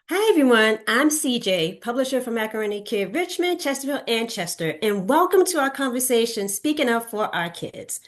Hi everyone, I'm CJ, publisher for Macaroni Kid Richmond, Chesterfield, and Chester, and welcome to our conversation Speaking Up for Our Kids.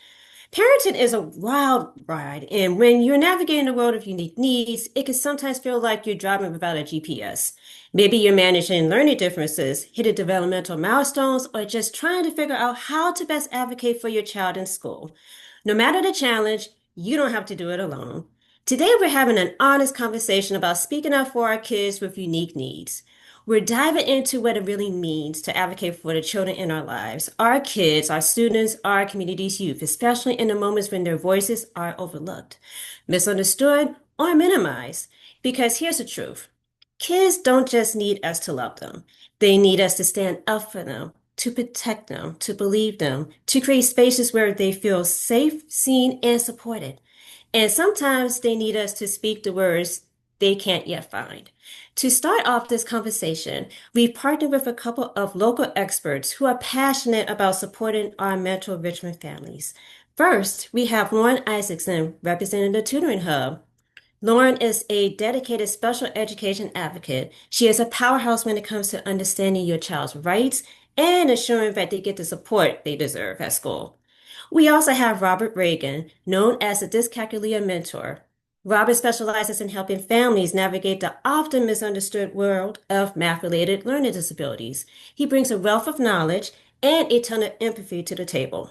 Parenting is a wild ride, and when you're navigating the world of unique needs, it can sometimes feel like you're driving without a GPS. Maybe you're managing learning differences, hitting developmental milestones, or just trying to figure out how to best advocate for your child in school. No matter the challenge, you don't have to do it alone. Today, we're having an honest conversation about speaking up for our kids with unique needs. We're diving into what it really means to advocate for the children in our lives, our kids, our students, our community's youth, especially in the moments when their voices are overlooked, misunderstood, or minimized. Because here's the truth: kids don't just need us to love them, they need us to stand up for them, to protect them, to believe them, to create spaces where they feel safe, seen, and supported. And sometimes they need us to speak the words they can't yet find. To start off this conversation, we've partnered with a couple of local experts who are passionate about supporting our Metro Richmond families. First, we have Lauren Isaacson representing the Tutoring Hub. Lauren is a dedicated special education advocate. She is a powerhouse when it comes to understanding your child's rights and ensuring that they get the support they deserve at school. We also have Robert Reagan, known as the Dyscalculia Mentor. Robert specializes in helping families navigate the often misunderstood world of math-related learning disabilities. He brings a wealth of knowledge and a ton of empathy to the table.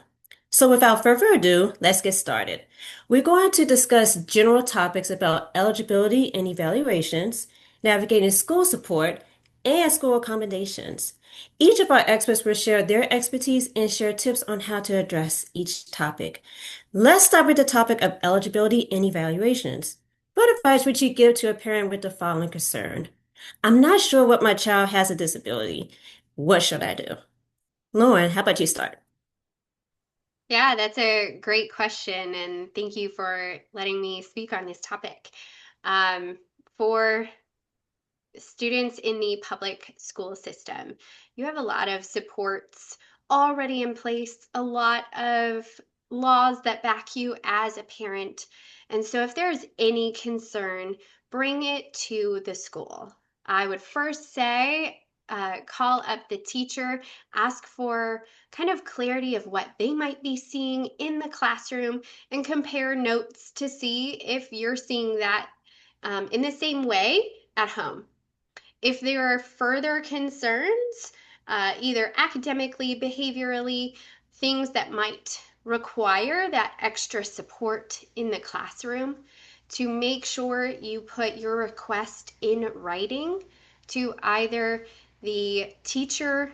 So without further ado, let's get started. We're going to discuss general topics about eligibility and evaluations, navigating school support, and school accommodations. Each of our experts will share their expertise and share tips on how to address each topic. Let's start with the topic of eligibility and evaluations. What advice would you give to a parent with the following concern? I'm not sure what my child has a disability. What should I do? Lauren, how about you start? Yeah, that's a great question, and thank you for letting me speak on this topic. Um, for students in the public school system, you have a lot of supports already in place, a lot of laws that back you as a parent. And so, if there's any concern, bring it to the school. I would first say, call up the teacher, ask for kind of clarity of what they might be seeing in the classroom, and compare notes to see if you're seeing that in the same way at home. If there are further concerns, either academically, behaviorally, things that might require that extra support in the classroom, to make sure you put your request in writing to either the teacher,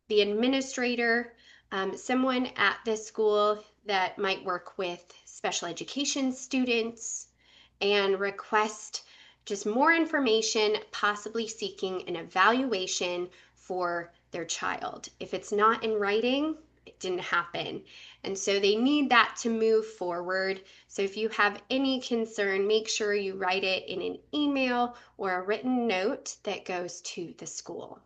the administrator, someone at the school that might work with special education students, and request just more information, possibly seeking an evaluation for their child. If it's not in writing, it didn't happen. And so they need that to move forward. So if you have any concern, make sure you write it in an email or a written note that goes to the school.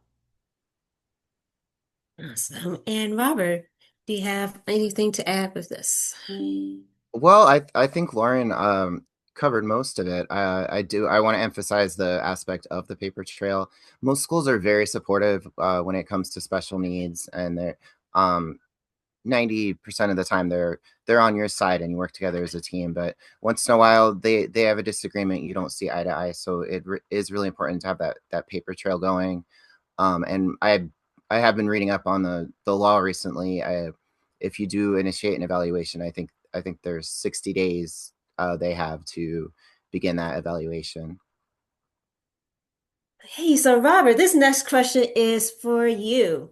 Awesome. And Robert, do you have anything to add with this? Well, I think Lauren covered most of it. I want to emphasize the aspect of the paper trail. Most schools are very supportive when it comes to special needs, and they're 90% of the time they're on your side and you work together as a team. But once in a while they have a disagreement, you don't see eye to eye. So is really important to have that paper trail going. And I have been reading up on the law recently. If you do initiate an evaluation, I think there's 60 days they have to begin that evaluation. Hey, so Robert, this next question is for you.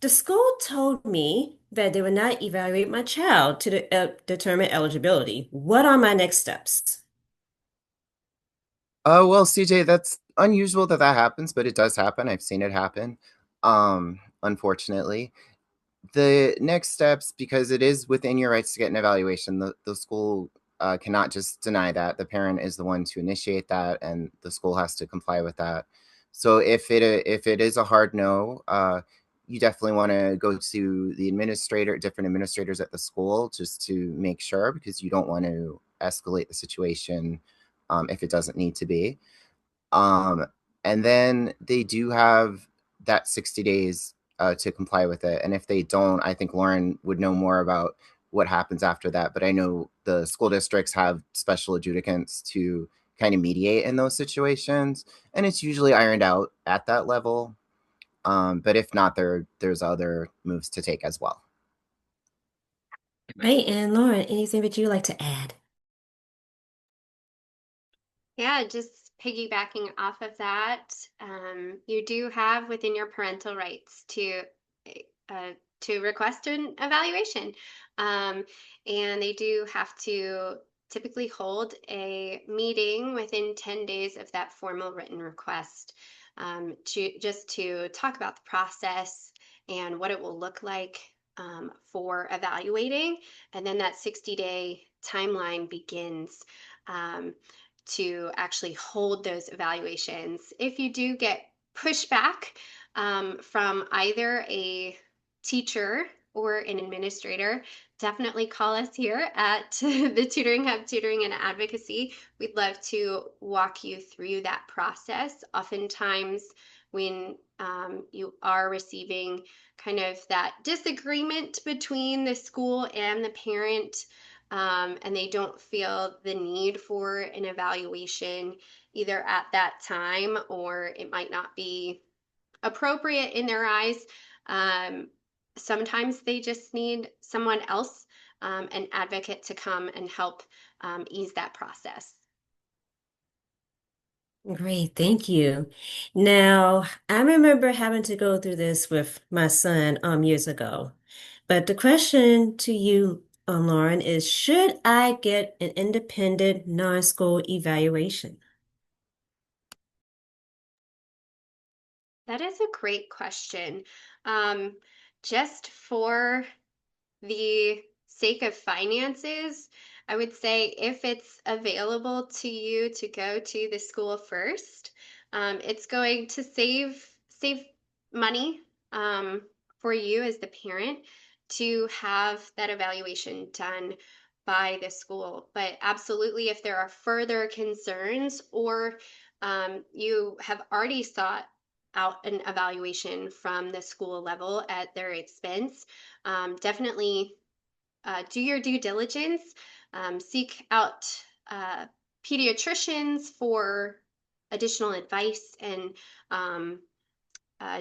The school told me that they would not evaluate my child to determine eligibility. What are my next steps? Oh, well, CJ, that's unusual that happens, but it does happen. I've seen it happen. Unfortunately, the next steps, because it is within your rights to get an evaluation, the school cannot just deny that. The parent is the one to initiate that, and the school has to comply with that. So if it is a hard no, you definitely want to go to the different administrators at the school, just to make sure, because you don't want to escalate the situation if it doesn't need to be. Um, And then they do have that 60 days to comply with it. And if they don't, I think Lauren would know more about what happens after that. But I know the school districts have special adjudicants to kind of mediate in those situations, and it's usually ironed out at that level. But if not, there's other moves to take as well. Right. And Lauren, anything that you'd like to add? Yeah, just piggybacking off of that, you do have within your parental rights uh, to request an evaluation, um, and they do have to typically hold a meeting within 10 days of that formal written request, to talk about the process and what it will look like for evaluating, and then that 60-day timeline begins. Um, to actually hold those evaluations. If you do get pushback from either a teacher or an administrator, definitely call us here at the Tutoring Hub, Tutoring and Advocacy. We'd love to walk you through that process. Oftentimes, when you are receiving kind of that disagreement between the school and the parent, and they don't feel the need for an evaluation either at that time or it might not be appropriate in their eyes. Um, Sometimes they just need someone else, an advocate, to come and help ease that process. Great, thank you. Now, I remember having to go through this with my son years ago. But the question to you, Lauren, is should I get an independent non-school evaluation? That is a great question. Um, just for the sake of finances, I would say if it's available to you to go to the school first, it's going to save money for you as the parent to have that evaluation done by the school. But absolutely, if there are further concerns or you have already sought out an evaluation from the school level at their expense, definitely do your due diligence, seek out uh, pediatricians for additional advice and um,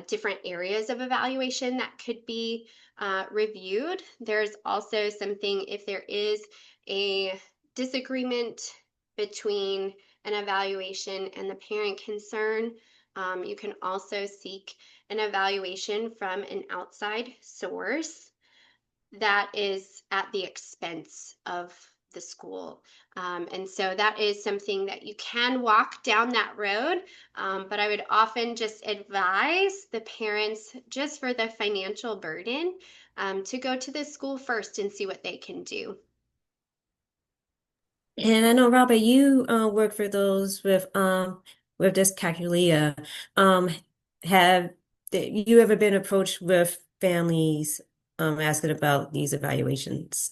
different areas of evaluation that could be reviewed. There's also something, if there is a disagreement between an evaluation and the parent concern, you can also seek an evaluation from an outside source that is at the expense of the school. And so that is something that you can walk down that road, but I would often just advise the parents, just for the financial burden, to go to the school first and see what they can do. And I know, Robert, you work for those with this calculia. Um, have you ever been approached with families asking about these evaluations?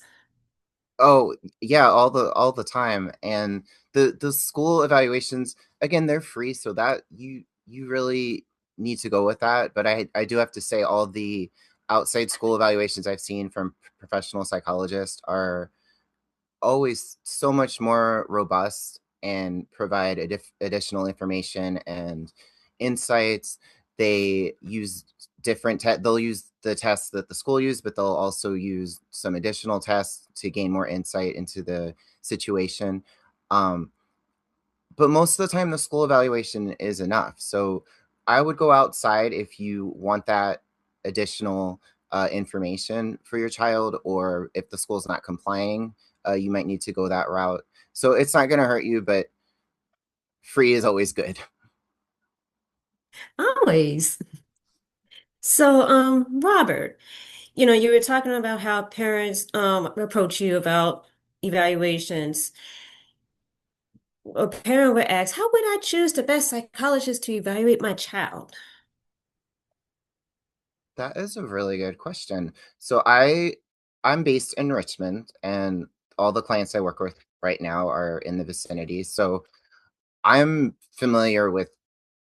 Oh, yeah, all the time. And the school evaluations, again, they're free, so that you really need to go with that. But I do have to say all the outside school evaluations I've seen from professional psychologists are always so much more robust and provide additional information and insights. They use they'll use the tests that the school used, but they'll also use some additional tests to gain more insight into the situation. Um, but most of the time, the school evaluation is enough. So I would go outside if you want that additional information for your child, or if the school's not complying, you might need to go that route. So it's not going to hurt you, but free is always good. Always. So, Robert, you were talking about how parents approach you about evaluations. A parent would ask, how would I choose the best psychologist to evaluate my child? That is a really good question. So I'm based in Richmond, and all the clients I work with right now are in the vicinity. So I'm familiar with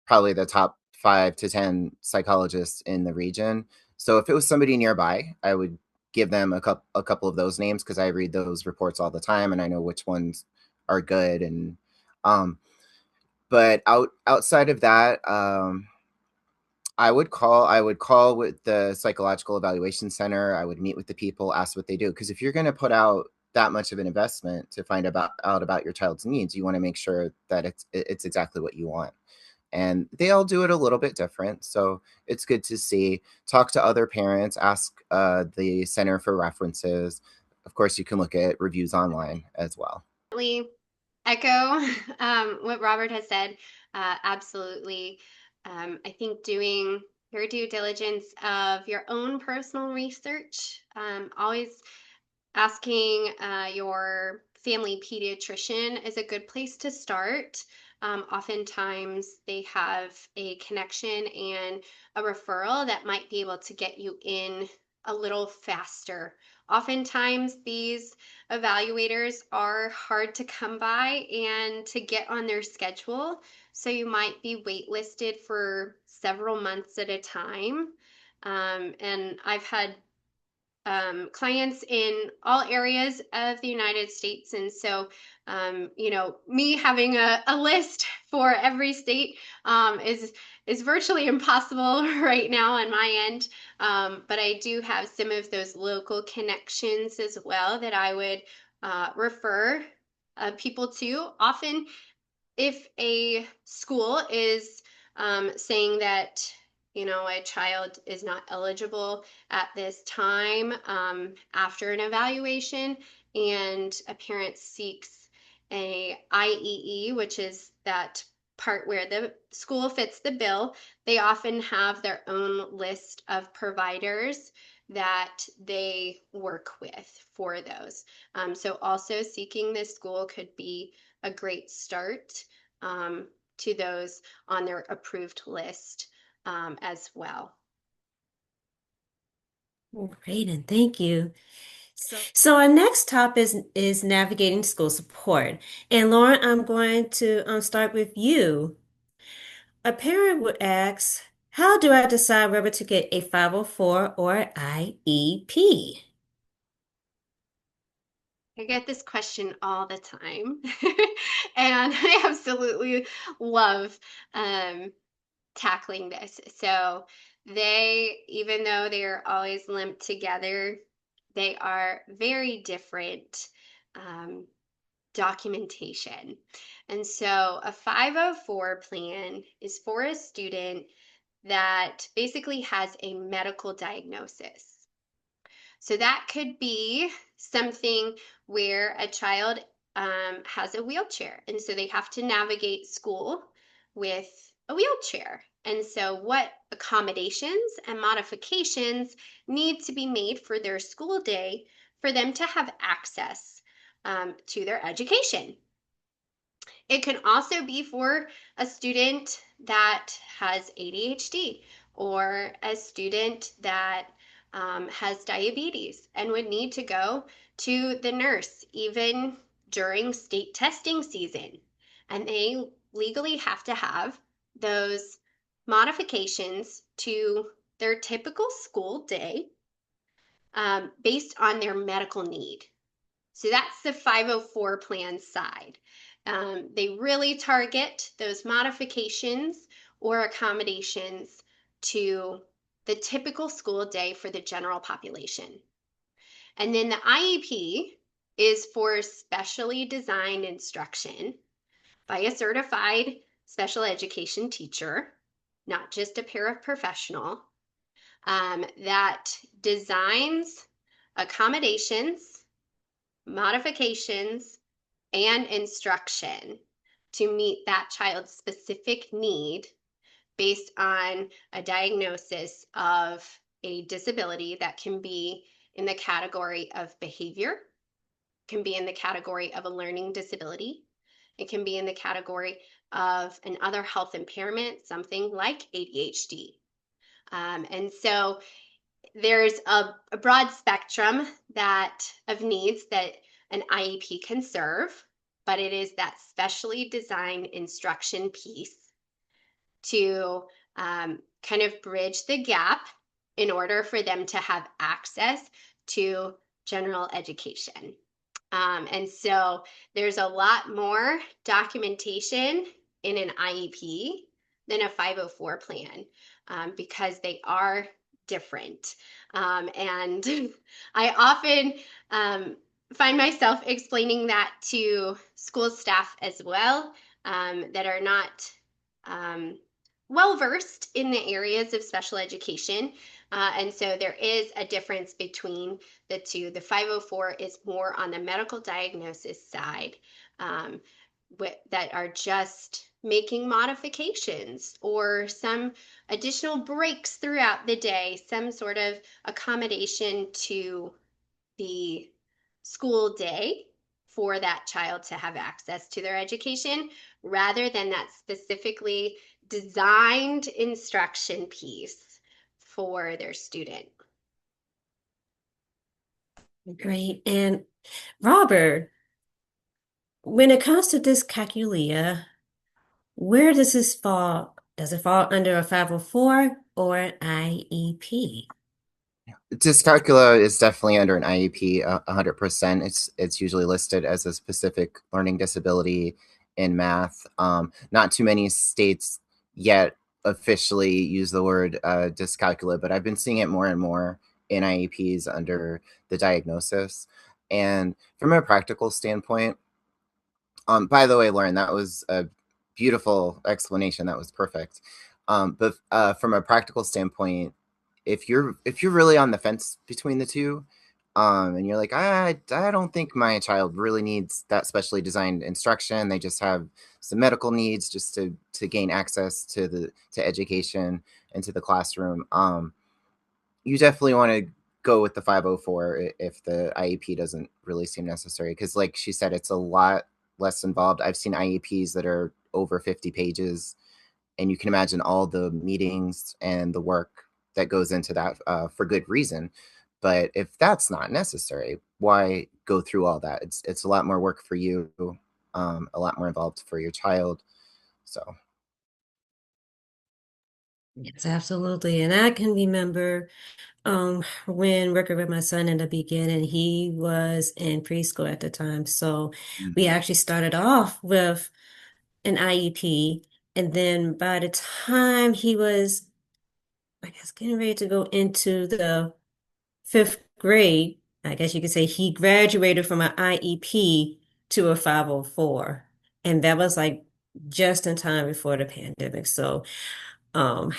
probably the top 5 to 10 psychologists in the region. So if it was somebody nearby, I would give them a couple of those names because I read those reports all the time and I know which ones are good. And but outside of that, I would call with the psychological evaluation center. I would meet with the people, ask what they do. Because if you're going to put out that much of an investment to find out about your child's needs, you want to make sure that it's exactly what you want. And they all do it a little bit different. So it's good to see, talk to other parents, ask the center for references. Of course, you can look at reviews online as well. Really echo what Robert has said. Absolutely. I think doing your due diligence of your own personal research, always asking your family pediatrician is a good place to start. Oftentimes they have a connection and a referral that might be able to get you in a little faster. Oftentimes these evaluators are hard to come by and to get on their schedule. So you might be waitlisted for several months at a time. And I've had clients in all areas of the United States. And so, me having a list for every state is virtually impossible right now on my end. But I do have some of those local connections as well that I would refer people to. Often if a school is saying that a child is not eligible at this time after an evaluation and a parent seeks a IEE, which is that part where the school fits the bill, they often have their own list of providers that they work with for those. So also seeking this school could be a great start to those on their approved list as well. Great, and thank you. So our next topic is navigating school support. And Lauren, I'm going to start with you. A parent would ask, how do I decide whether to get a 504 or IEP? I get this question all the time, and I absolutely love tackling this. So even though they are always linked together, they are very different documentation. And so a 504 plan is for a student that basically has a medical diagnosis. So that could be something where a child has a wheelchair, and so they have to navigate school with a wheelchair. And so, what accommodations and modifications need to be made for their school day for them to have access to their education? It can also be for a student that has ADHD or a student that has diabetes and would need to go to the nurse even during state testing season. And they legally have to have those modifications to their typical school day based on their medical need. So that's the 504 plan side. They really target those modifications or accommodations to the typical school day for the general population. And then the IEP is for specially designed instruction by a certified special education teacher, not just a paraprofessional, that designs accommodations, modifications, and instruction to meet that child's specific need based on a diagnosis of a disability that can be in the category of behavior, can be in the category of a learning disability, it can be in the category of another health impairment, something like ADHD. And so there's a broad spectrum of needs that an IEP can serve, but it is that specially designed instruction piece to kind of bridge the gap in order for them to have access to general education. And so there's a lot more documentation in an IEP than a 504 plan because they are different. And I often find myself explaining that to school staff as well that are not well versed in the areas of special education. And so there is a difference between the two. The 504 is more on the medical diagnosis side that are just making modifications or some additional breaks throughout the day, some sort of accommodation to the school day for that child to have access to their education rather than that specifically designed instruction piece for their student. Great. And Robert, when it comes to dyscalculia, where does this fall? Does it fall under a 504 or an IEP? Dyscalculia is definitely under an IEP, 100%. It's usually listed as a specific learning disability in math. Not too many states yet officially use the word dyscalculia, but I've been seeing it more and more in IEPs under the diagnosis. And from a practical standpoint, by the way, Lauren, that was a beautiful explanation. That was perfect. But from a practical standpoint, if you're really on the fence between the two, and you're like, I don't think my child really needs that specially designed instruction. They just have some medical needs just to gain access to education and to the classroom. You definitely want to go with the 504 if the IEP doesn't really seem necessary. Because, like she said, it's a lot less involved. I've seen IEPs that are over 50 pages, and you can imagine all the meetings and the work that goes into that for good reason. But if that's not necessary, why go through all that? It's a lot more work for you, a lot more involved for your child. So Yes, absolutely. And I can remember when working with my son in the beginning, he was in preschool at the time. So we actually started off with an IEP. And then by the time he was, I guess, getting ready to go into the fifth grade, I guess you could say he graduated from an IEP to a 504. And that was like just in time before the pandemic. So, um,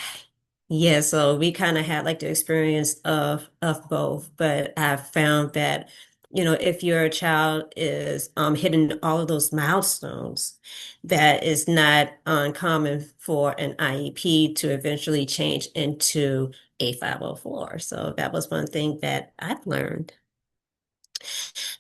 yeah, so we kind of had like the experience of both, but I've found that, if your child is hitting all of those milestones, that is not uncommon for an IEP to eventually change into a 504. So that was one thing that I've learned.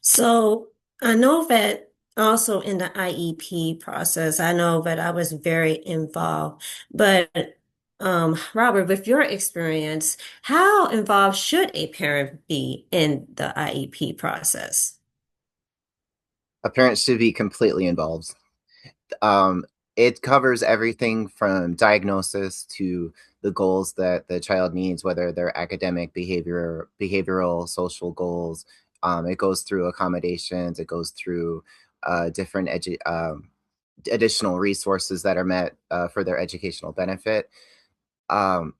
So I know that also in the IEP process, I know that I was very involved, but Robert, with your experience, how involved should a parent be in the IEP process? a parent should be completely involved. Um, it covers everything from diagnosis to the goals that the child needs, whether they're academic, behavioral, social goals. It goes through accommodations. It goes through different additional resources that are met for their educational benefit. Um,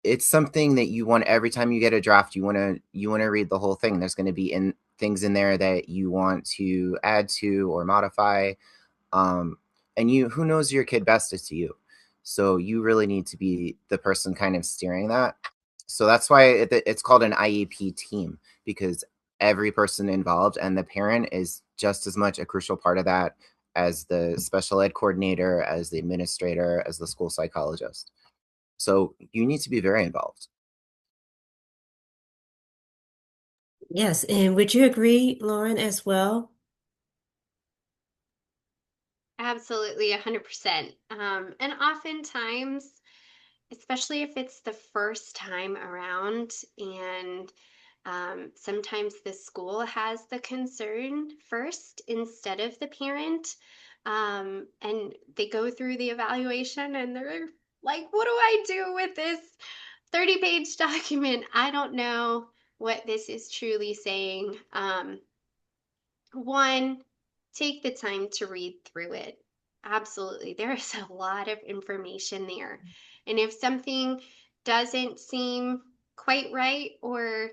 it's something that you want every time you get a draft. You want to read the whole thing. There's going to be things in there that you want to add to or modify, um, and you who knows your kid best, it's you, so you really need to be the person kind of steering that. So that's why it's called an IEP team, because every person involved and the parent is just as much a crucial part of that as the special ed coordinator, as the administrator, as the school psychologist. So you need to be very involved. Yes, and would you agree, Lauren, as well? Absolutely, 100%. And oftentimes, especially if it's the first time around, and sometimes the school has the concern first instead of the parent. And they go through the evaluation and they're like, what do I do with this 30-page document? I don't know what this is truly saying. One, take the time to read through it. Absolutely. There is a lot of information there. And if something doesn't seem quite right or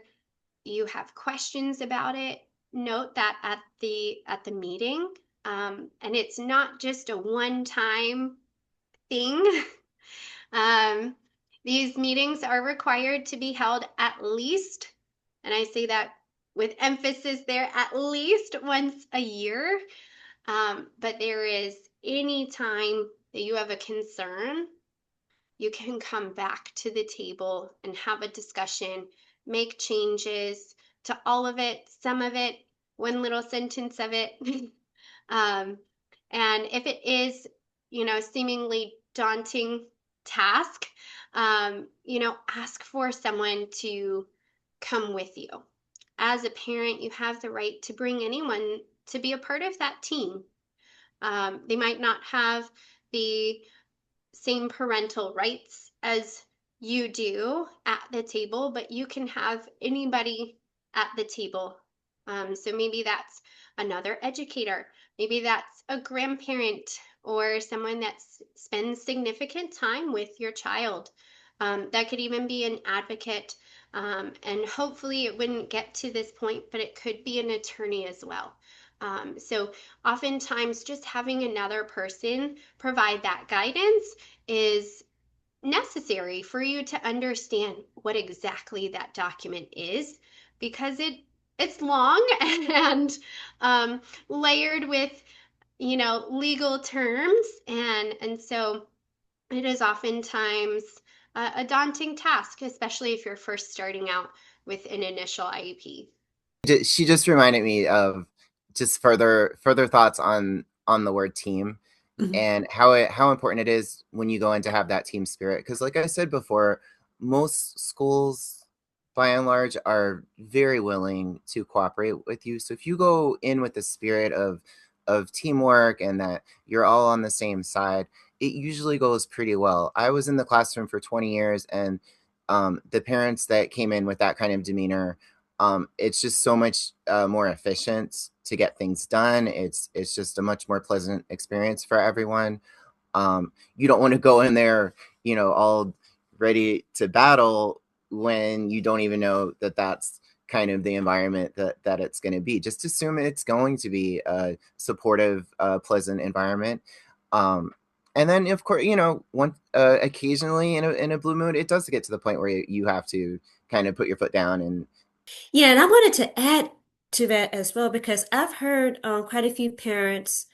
you have questions about it, note that at the meeting. And it's not just a one-time thing. um, these meetings are required to be held at least, and I say that with emphasis there, at least once a year. But there is any time that you have a concern, you can come back to the table and have a discussion, make changes to all of it, some of it, one little sentence of it. um, and if it is, seemingly daunting task, ask for someone to come with you. As a parent, you have the right to bring anyone to be a part of that team. They might not have the same parental rights as you do at the table, but you can have anybody at the table. So maybe that's another educator, maybe that's a grandparent or someone that spends significant time with your child. That could even be an advocate. And hopefully it wouldn't get to this point, but it could be an attorney as well. So oftentimes just having another person provide that guidance is necessary for you to understand what exactly that document is, because it's long and layered with legal terms, and so it is oftentimes a daunting task, especially if you're first starting out with an initial IEP. She just reminded me of just further thoughts on the word team Mhm. and how important it is when you go in to have that team spirit. Because like I said before, most schools by and large are very willing to cooperate with you. So if you go in with the spirit of teamwork and that you're all on the same side, it usually goes pretty well. I was in the classroom for 20 years, and the parents that came in with that kind of demeanor, it's just so much more efficient to get things done. It's just a much more pleasant experience for everyone. You don't want to go in there, all ready to battle when you don't even know that that's kind of the environment that it's going to be. Just assume it's going to be a supportive, pleasant environment. Um, and then, of course, one occasionally in a blue moon, it does get to the point where you have to kind of put your foot down and Yeah, and I wanted to add to that as well because I've heard quite a few parents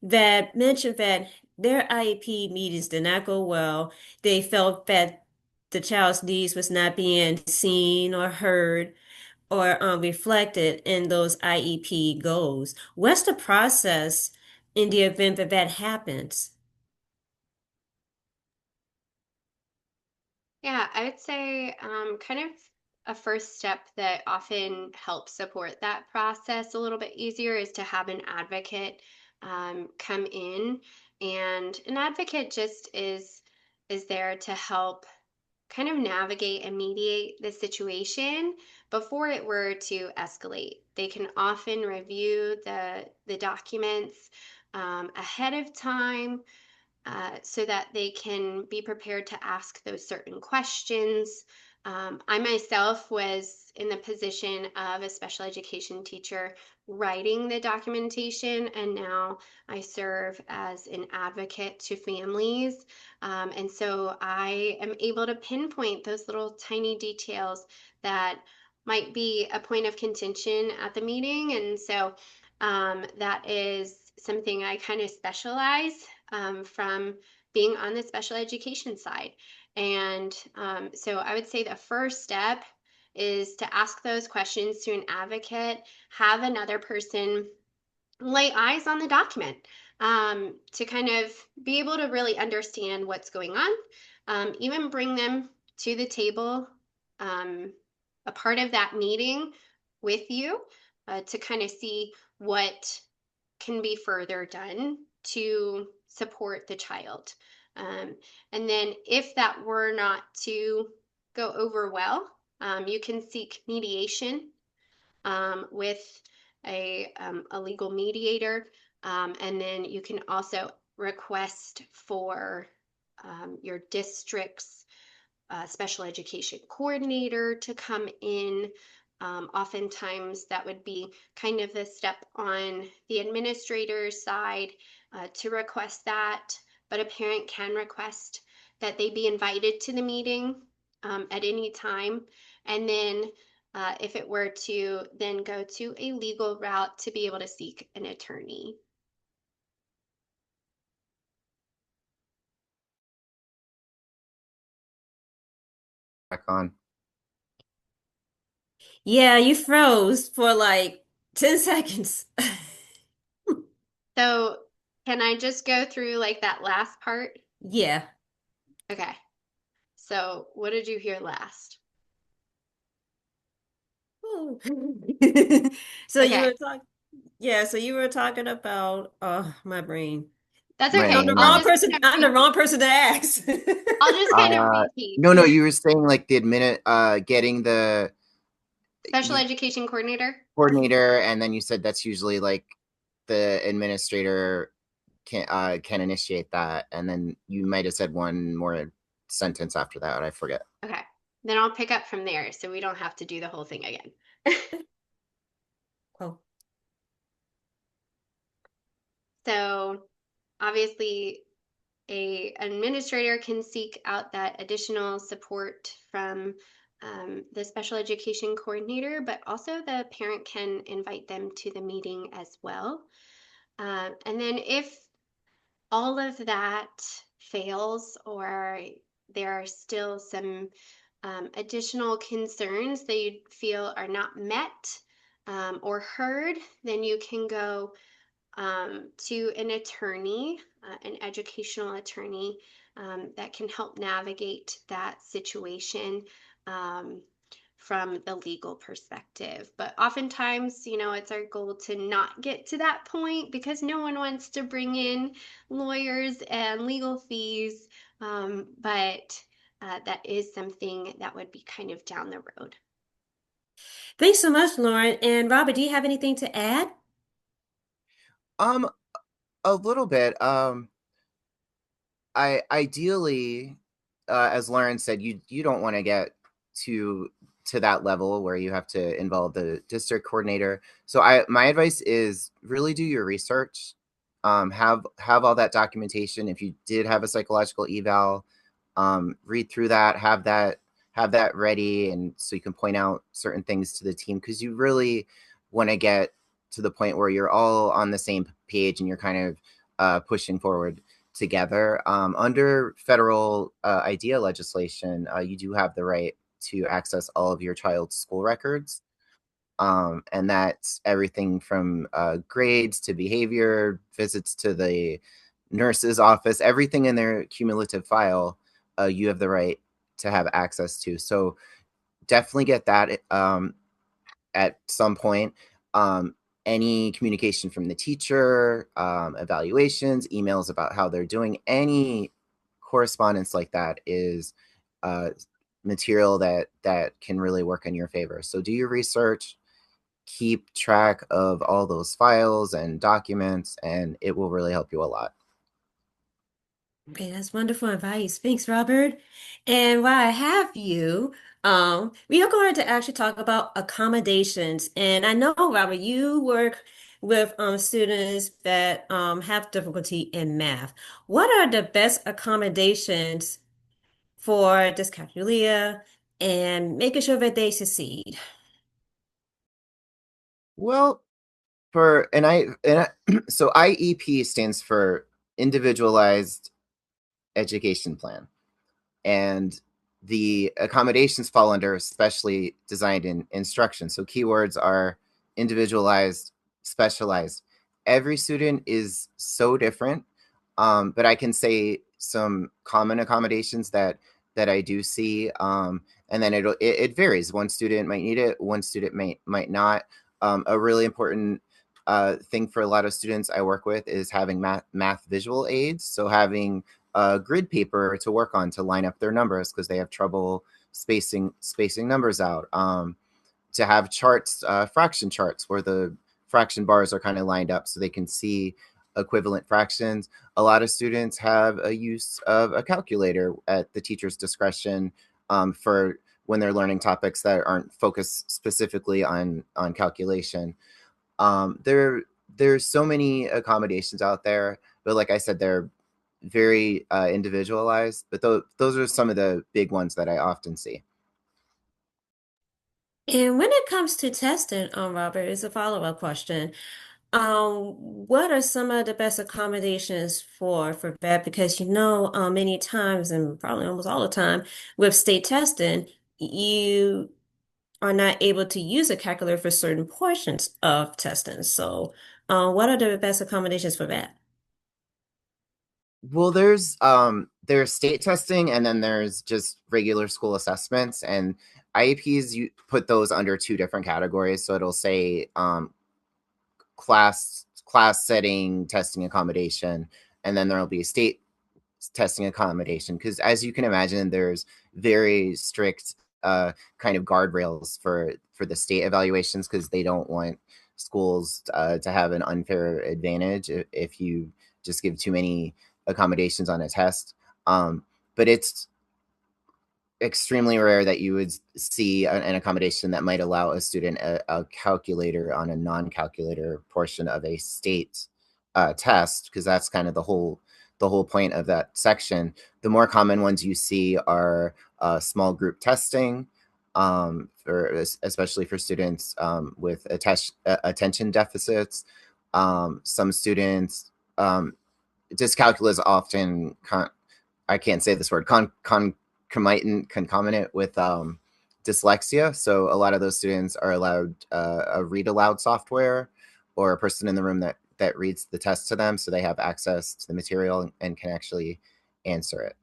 that mentioned that their IEP meetings did not go well. They felt that the child's needs was not being seen or heard or reflected in those IEP goals. What's the process in the event that that happens? Yeah, I would say kind of a first step that often helps support that process a little bit easier is to have an advocate come in, and an advocate just is there to help kind of navigate and mediate the situation before it were to escalate. They can often review the documents ahead of time, so that they can be prepared to ask those certain questions. I myself was in the position of a special education teacher writing the documentation, and now I serve as an advocate to families. And so I am able to pinpoint those little tiny details that might be a point of contention at the meeting. And so that is something I kind of specialize from being on the special education side. And so I would say the first step is to ask those questions to an advocate, have another person lay eyes on the document, to kind of be able to really understand what's going on, even bring them to the table, um, a part of that meeting with you, to kind of see what can be further done to support the child. And then if that were not to go over well, you can seek mediation with a legal mediator. And then you can also request for your district's special education coordinator to come in. Oftentimes that would be kind of the step on the administrator's side to request that, but a parent can request that they be invited to the meeting at any time. And then if it were to then go to a legal route, to be able to seek an attorney. Back on. Yeah, you froze for like 10 seconds. So can I just go through like that last part? Yeah. Okay. So what did you hear last? Ooh. So you Okay, were talking, yeah, so you were talking about, oh, my brain. that's My I'm okay. the I'll wrong just person. kind of I'm the wrong person to ask. I'll just kind of repeat. No, you were saying like the getting the Special education coordinator. coordinator, and then you said that's usually like the administrator can initiate that, and then you might have said one more sentence after that. I forget. Okay. Then I'll pick up from there so we don't have to do the whole thing again. Oh, So obviously a administrator can seek out that additional support from the special education coordinator, but also the parent can invite them to the meeting as well. And then if all of that fails, or there are still some additional concerns that you feel are not met or heard, then you can go to an attorney, an educational attorney that can help navigate that situation from the legal perspective. But oftentimes, it's our goal to not get to that point because no one wants to bring in lawyers and legal fees. But that is something that would be kind of down the road. thanks so much, Lauren. And Robert, do you have anything to add? Um, a little bit. I ideally, as Lauren said, you don't want to get to that level where you have to involve the district coordinator. So my advice is really do your research. Have all that documentation. If you did have a psychological eval, read through that, have that ready, and so you can point out certain things to the team, because you really want to get to the point where you're all on the same page and you're kind of pushing forward together. Under federal IDEA legislation, you do have the right to access all of your child's school records. And that's everything from grades to behavior, visits to the nurse's office, everything in their cumulative file, you have the right to have access to. So definitely get that at some point. Any communication from the teacher, evaluations, emails about how they're doing, any correspondence like that is material that can really work in your favor. So do your research, keep track of all those files and documents, and it will really help you a lot. Okay, that's wonderful advice. Thanks, Robert. And while I have you, we are going to actually talk about accommodations. And I know, Robert, you work with students that have difficulty in math. What are the best accommodations for dyscalculia and making sure that they succeed? Well, so IEP stands for individualized education plan, and the accommodations fall under specially designed instruction. So keywords are individualized, specialized. Every student is so different, but I can say some common accommodations that I do see, and then it varies. One student might need it, one student might not. A really important thing for a lot of students I work with is having math visual aids. So having a grid paper to work on to line up their numbers because they have trouble spacing numbers out. To have charts, fraction charts, where the fraction bars are kind of lined up so they can see equivalent fractions. A lot of students have a use of a calculator at the teacher's discretion for when they're learning topics that aren't focused specifically on calculation. There's so many accommodations out there, but like I said, they're very individualized. But those are some of the big ones that I often see. And when it comes to testing, Robert, is a follow-up question. What are some of the best accommodations for that? Because many times and probably almost all the time with state testing, you are not able to use a calculator for certain portions of testing. So, what are the best accommodations for that? Well, there's state testing and then there's just regular school assessments, and IEPs you put those under two different categories. So it'll say class setting testing accommodation, and then there'll be a state testing accommodation, because as you can imagine, there's very strict kind of guardrails for the state evaluations, because they don't want schools to have an unfair advantage if you just give too many accommodations on a test. But it's extremely rare that you would see an accommodation that might allow a student a calculator on a non-calculator portion of a state test, because that's kind of the whole point of that section. The more common ones you see are small group testing, especially for students with attention deficits. Some students, dyscalculia often I can't say this word, concomitant with dyslexia. So a lot of those students are allowed a read aloud software or a person in the room that reads the test to them, so they have access to the material and can actually answer it.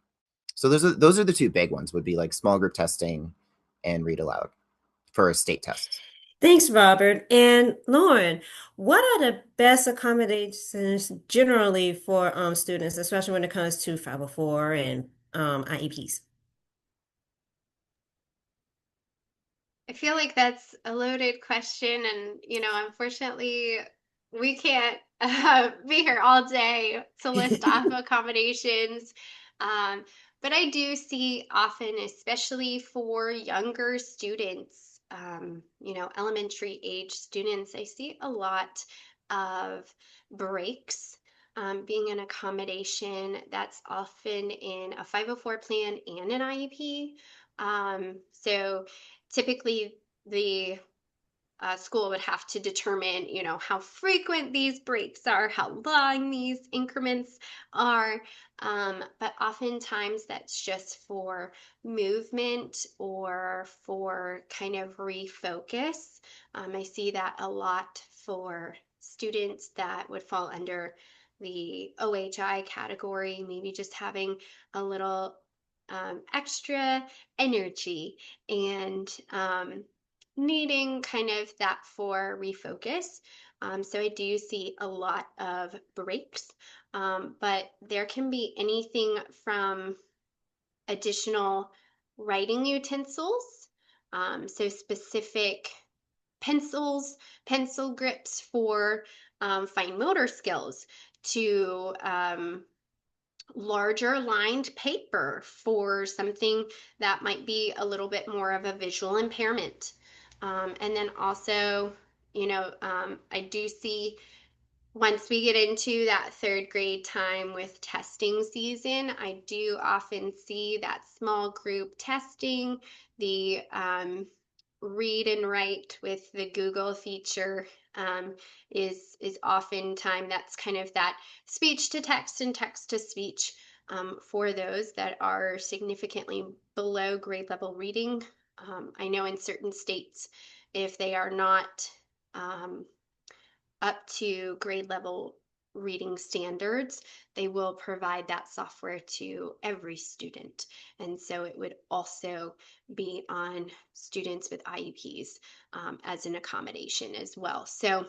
So those are the two big ones, would be like small group testing and read aloud for state tests. Thanks, Robert. And Lauren, what are the best accommodations generally for students, especially when it comes to 504 and IEPs? I feel like that's a loaded question, and unfortunately, we can't be here all day to list off accommodations. Um, but I do see often, especially for younger students, elementary age students, I see a lot of breaks being an accommodation that's often in a 504 plan and an IEP. So typically the school would have to determine, how frequent these breaks are, how long these increments are. But oftentimes that's just for movement or for kind of refocus. I see that a lot for students that would fall under the OHI category, maybe just having a little extra energy and needing kind of that for refocus. So I do see a lot of breaks, but there can be anything from additional writing utensils, so specific pencils, pencil grips for fine motor skills, to larger lined paper for something that might be a little bit more of a visual impairment. And then also, I do see once we get into that third grade time with testing season, I do often see that small group testing, the read and write with the Google feature is often time that's kind of that speech to text and text to speech for those that are significantly below grade level reading. I know in certain states, if they are not up to grade level reading standards, they will provide that software to every student. And so it would also be on students with IEPs as an accommodation as well. So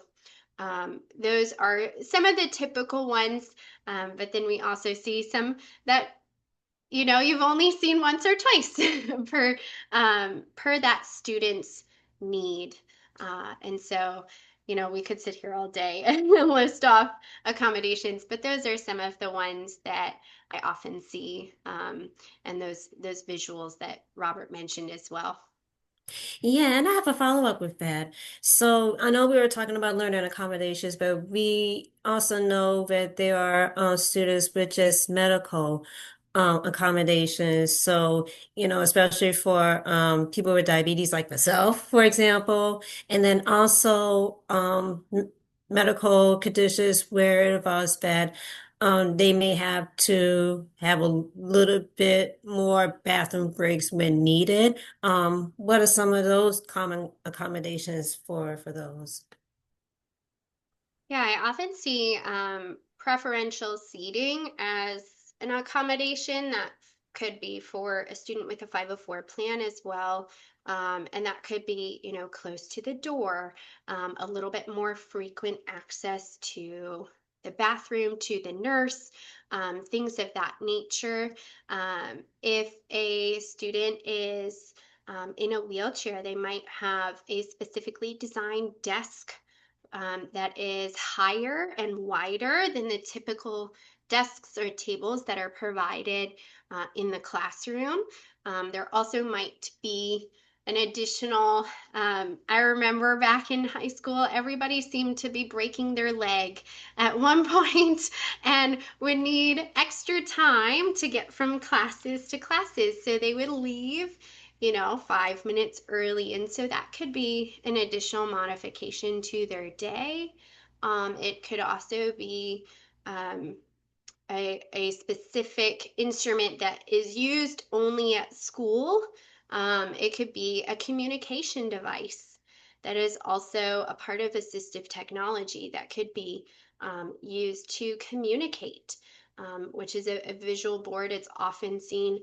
Those are some of the typical ones, but then we also see some that you've only seen once or twice per that student's need. And so, we could sit here all day and list off accommodations, but those are some of the ones that I often see, and those visuals that Robert mentioned as well. Yeah, and I have a follow-up with that. So I know we were talking about learning accommodations, but we also know that there are students with just medical accommodations. So, especially for people with diabetes like myself, for example, and then also medical conditions where it involves that they may have to have a little bit more bathroom breaks when needed. What are some of those common accommodations for those? Yeah, I often see preferential seating as an accommodation that could be for a student with a 504 plan as well. And that could be, close to the door, a little bit more frequent access to the bathroom, to the nurse, things of that nature. If a student is in a wheelchair, they might have a specifically designed desk that is higher and wider than the typical desks or tables that are provided in the classroom. There also might be an additional, I remember back in high school, everybody seemed to be breaking their leg at one point and would need extra time to get from classes to classes. So they would leave 5 minutes early. And so that could be an additional modification to their day. It could also be um, a specific instrument that is used only at school. It could be a communication device that is also a part of assistive technology that could be used to communicate, which is a visual board. It's often seen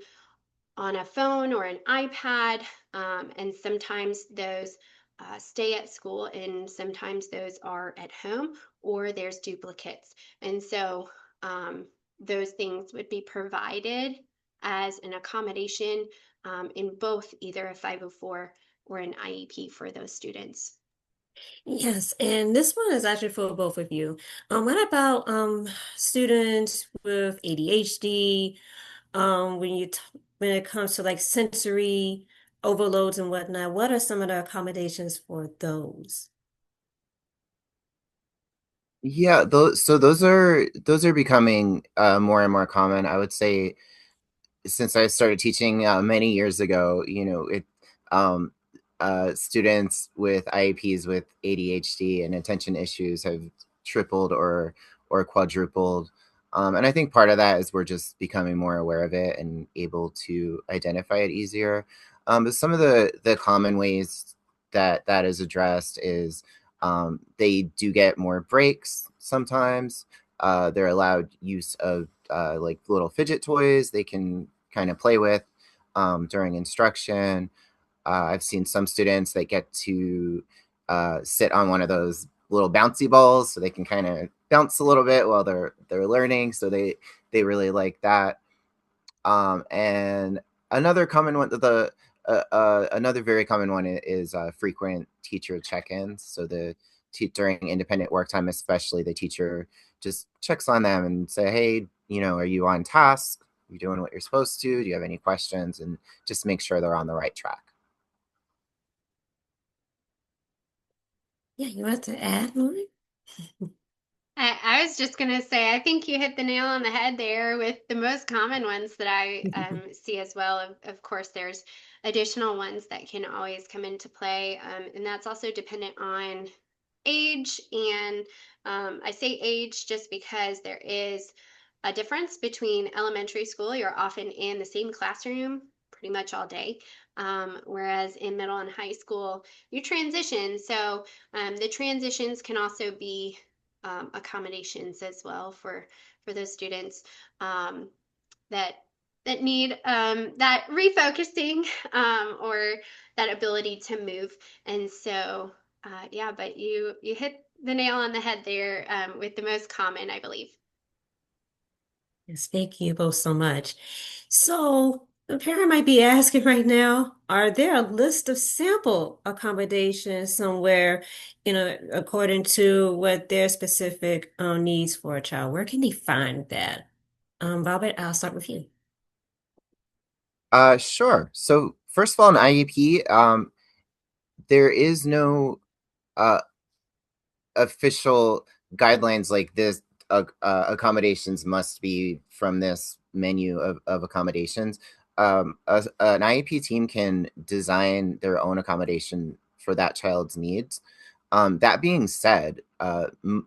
on a phone or an iPad, and sometimes those stay at school, and sometimes those are at home, or there's duplicates. And so those things would be provided as an accommodation in both either a 504 or an IEP for those students. Yes, and this one is actually for both of you. What about students with ADHD? When it comes to like sensory overloads and whatnot, what are some of the accommodations for those? Yeah, those are becoming more and more common. I would say since I started teaching many years ago, um, students with IEPs with ADHD and attention issues have tripled or quadrupled. And I think part of that is we're just becoming more aware of it and able to identify it easier. But some of the common ways that is addressed is they do get more breaks sometimes. They're allowed use of like little fidget toys they can kind of play with during instruction. I've seen some students that get to sit on one of those little bouncy balls so they can kind of bounce a little bit while they're learning. So they really like that. And another common one, another very common one is frequent teacher check-ins. So during independent work time, especially, the teacher just checks on them and say, "Hey, are you on task? Are you doing what you're supposed to? Do you have any questions?" And just make sure they're on the right track. Yeah, you want to add more? I was just going to say, I think you hit the nail on the head there with the most common ones that I see as well. Of course, there's additional ones that can always come into play, and that's also dependent on age. And I say age just because there is a difference between elementary school. You're often in the same classroom pretty much all day, whereas in middle and high school, you transition. So the transitions can also be accommodations as well for those students that need that refocusing or that ability to move. And so yeah, but you hit the nail on the head there with the most common, I believe. Yes, thank you both so much. So, the parent might be asking right now, are there a list of sample accommodations somewhere, according to what their specific needs for a child? Where can they find that? Robert, I'll start with you. Sure. So first of all, an IEP, there is no uh, official guidelines like this. Accommodations must be from this menu of accommodations. An IEP team can design their own accommodation for that child's needs. That being said, 99%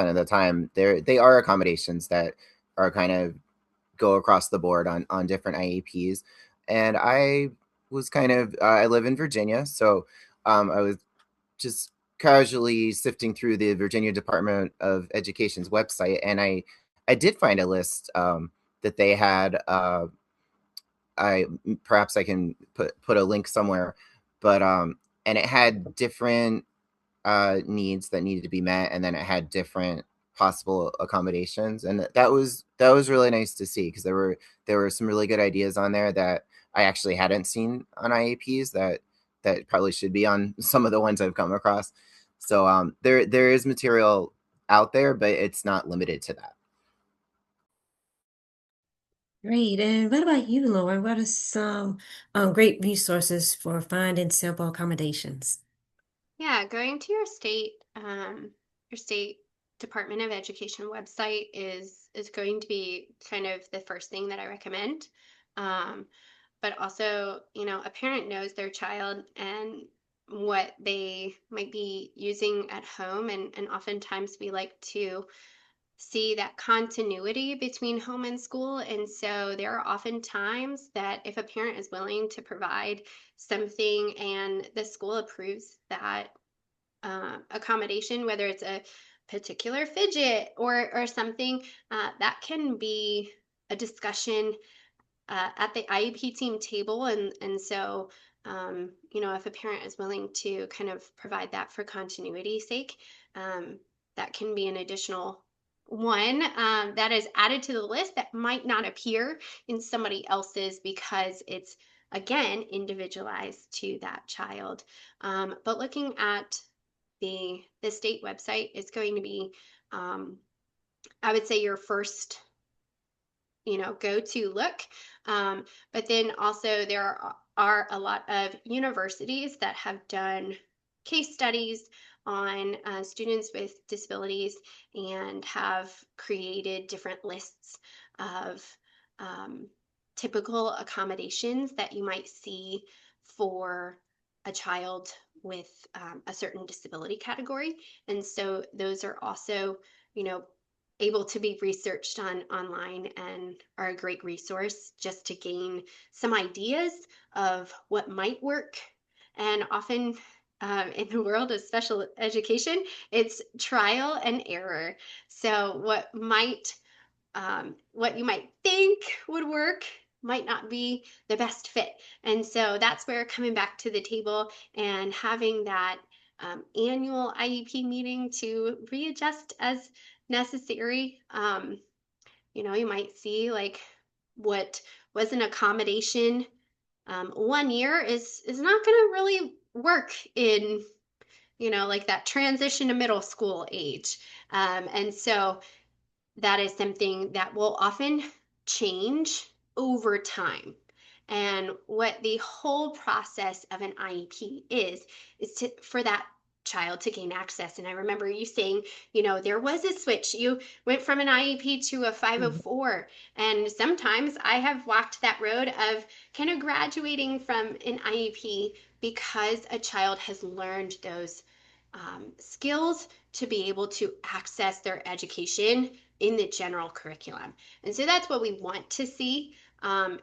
of the time, they are accommodations that are kind of go across the board on different IEPs. And I was kind of I live in Virginia, so I was just casually sifting through the Virginia Department of Education's website, and I did find a list that they had. I perhaps I can put a link somewhere, but and it had different needs that needed to be met, and then it had different possible accommodations, and that was really nice to see because there were some really good ideas on there that I actually hadn't seen on IEPs that probably should be on some of the ones I've come across. So there is material out there, but it's not limited to that. Great. And what about you, Lauren? What are some great resources for finding sample accommodations? Yeah, going to your state Department of Education website is going to be kind of the first thing that I recommend. Um, but also, a parent knows their child and what they might be using at home, and oftentimes we like to see that continuity between home and school. And so there are often times that if a parent is willing to provide something and the school approves that accommodation, whether it's a particular fidget or something, that can be a discussion at the IEP team table. And so, if a parent is willing to kind of provide that for continuity's sake, that can be an additional one that is added to the list that might not appear in somebody else's because it's, again, individualized to that child. But looking at the state website is going to be, I would say, your first go to look. But then also there are a lot of universities that have done case studies on students with disabilities and have created different lists of um, typical accommodations that you might see for a child with a certain disability category. And so those are also, you know, able to be researched online and are a great resource just to gain some ideas of what might work. And often in the world of special education, it's trial and error. So what you might think would work might not be the best fit. And so that's where coming back to the table and having that annual IEP meeting to readjust as necessary. You might see like what was an accommodation 1 year is not going to really work in like that transition to middle school age. And so that is something that will often change over time. And what the whole process of an IEP is for that child to gain access. And I remember you saying, there was a switch. You went from an IEP to a Mhm. 504. And sometimes I have walked that road of kind of graduating from an IEP because a child has learned those skills to be able to access their education in the general curriculum. And so that's what we want to see.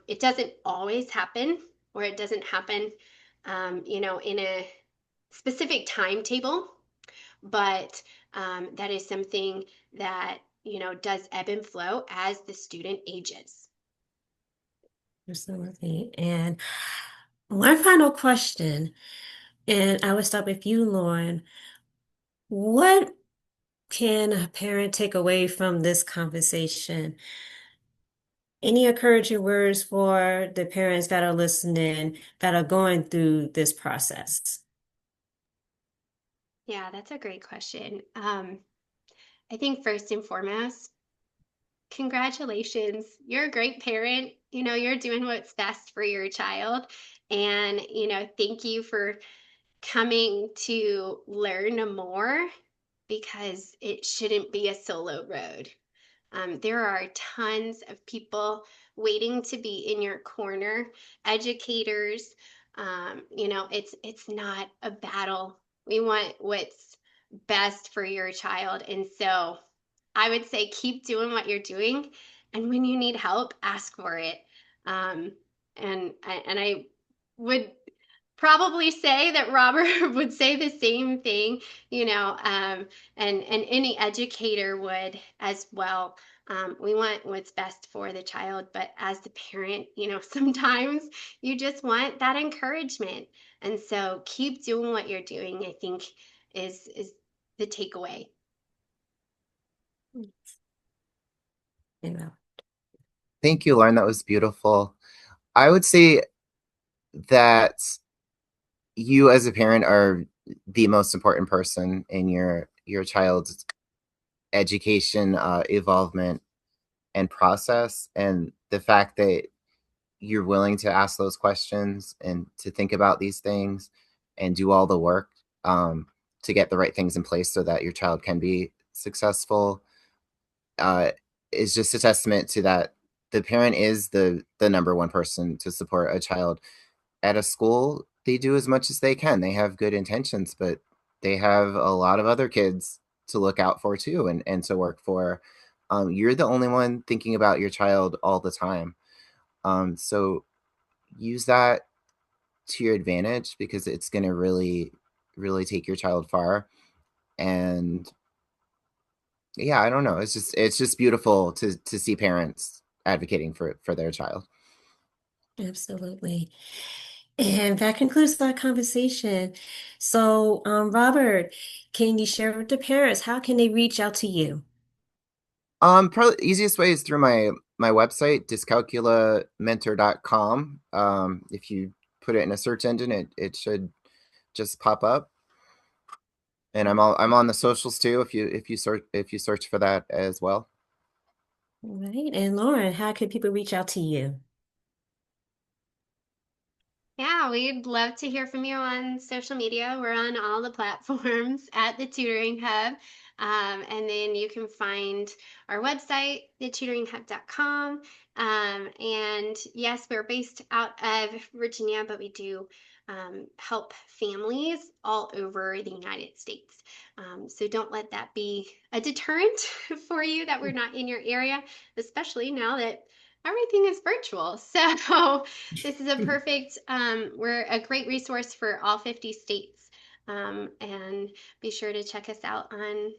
It doesn't always happen, or it doesn't happen, in a specific timetable, but that is something that, does ebb and flow as the student ages. Absolutely. And one final question. And I would start with you, Lauren. What can a parent take away from this conversation? Any encouraging words for the parents that are listening that are going through this process? Yeah, that's a great question. I think first and foremost, congratulations. You're a great parent. You're doing what's best for your child. And, thank you for coming to learn more because it shouldn't be a solo road. There are tons of people waiting to be in your corner, educators. It's not a battle. We want what's best for your child. And so I would say keep doing what you're doing. And when you need help, ask for it. Um, and I would probably say that Robert would say the same thing, and any educator would as well. We want what's best for the child, but as the parent, sometimes you just want that encouragement. And so keep doing what you're doing, I think is the takeaway. You know, Thank you, Lauren. That was beautiful. I would say that you as a parent are the most important person in your child's education, evolvement, and process. And the fact that you're willing to ask those questions and to think about these things and do all the work to get the right things in place so that your child can be successful uh, is just a testament to that the parent is the number one person to support a child at a school. They do as much as they can. They have good intentions, but they have a lot of other kids to look out for too and to work for. You're the only one thinking about your child all the time. So use that to your advantage because it's going to really, really take your child far. And yeah, I don't know. It's just beautiful to see parents advocating for their child. absolutely. And that concludes our conversation. So, Robert, can you share with the parents how can they reach out to you? Probably the easiest way is through my website, dyscalculamentor.com. If you put it in a search engine, it should just pop up. And I'm on the socials too if you search for that as well. All right. And Lauren, how can people reach out to you? Yeah, we'd love to hear from you on social media. We're on all the platforms at the Tutoring Hub. And then you can find our website, thetutoringhub.com. And yes, we're based out of Virginia, but we do help families all over the United States. So don't let that be a deterrent for you that we're not in your area, especially now that everything is virtual. So this is a perfect, we're a great resource for all 50 states. And be sure to check us out on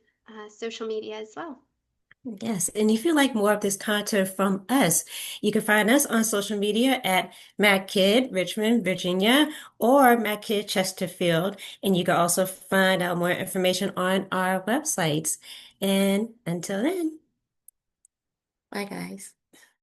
social media as well. Yes, and if you like more of this content from us, you can find us on social media at MacKid Richmond, Virginia, or MacKid Chesterfield, and you can also find out more information on our websites. And until then, bye guys.